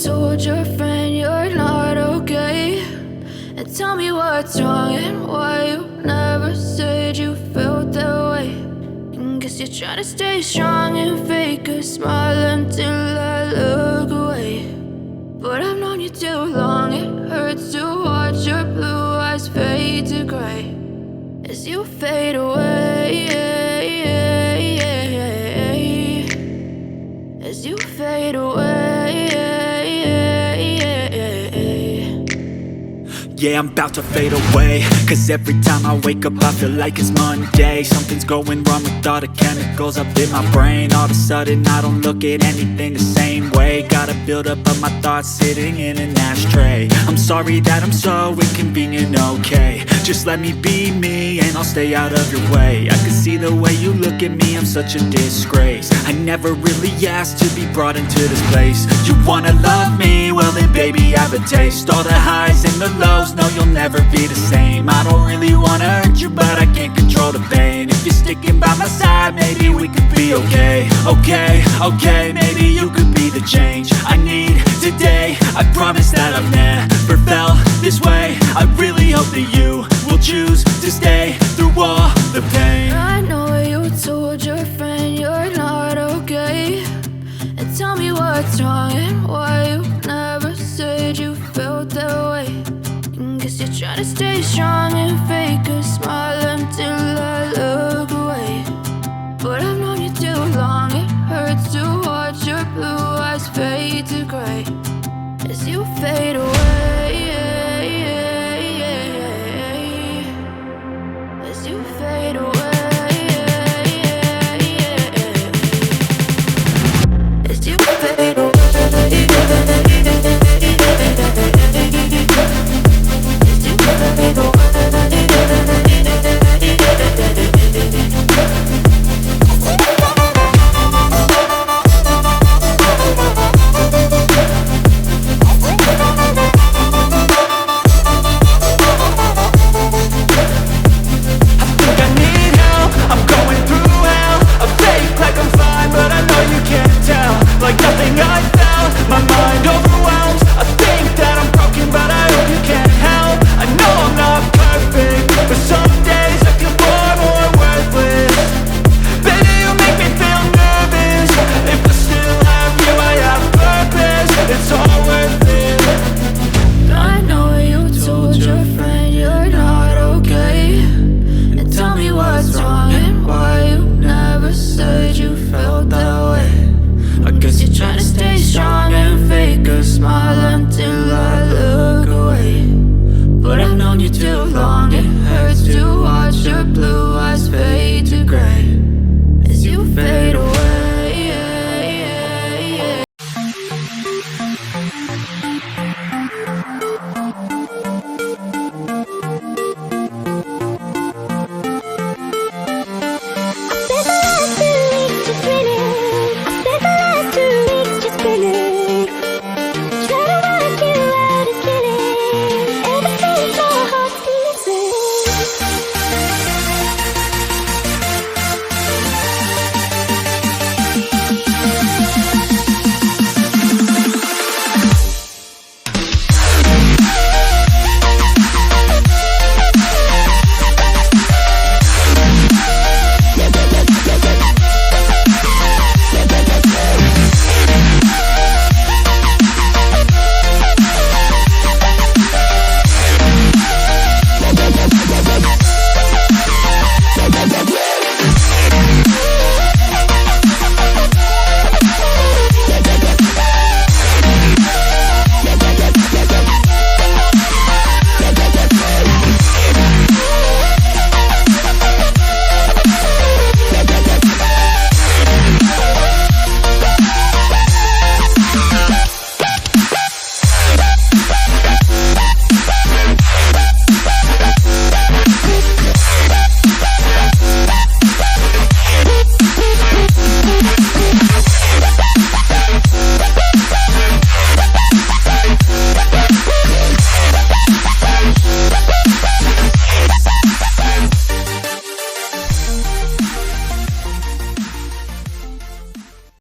told your friend you're not okay, and tell me what's wrong and why you never said you felt that way. And guess you're trying to stay strong and fake a smile until I look away. But I've known you too long, it hurts to watch your blue eyes fade to gray as you fade away, as you fade away. Yeah, I'm about to fade away, cause every time I wake up I feel like it's Monday. Something's going wrong with all the chemicals up in my brain. All of a sudden I don't look at anything the same way. Gotta build up of my thoughts sitting in an ashtray. I'm sorry that I'm so inconvenient, okay. Just let me be me and I'll stay out of your way. I can see the way you look at me, I'm such a disgrace. I never really asked to be brought into this place. You wanna love me? Well then baby I have a taste. All the highs and the lows, no you'll never be the same. I don't really wanna hurt you but I can't control the pain. If you're sticking by my side maybe we could be okay. Okay, maybe you could be the change I need today. I promise that I've never felt this way. I really hope that you will choose to stay through all the pain. I know you told your friend you're not okay, and tell me what's wrong and why you never said you felt that way. And guess you're trying to stay strong and fake a smile until I look away. But I've known you too long, it hurts to watch your blue eyes fade to gray as you fade away.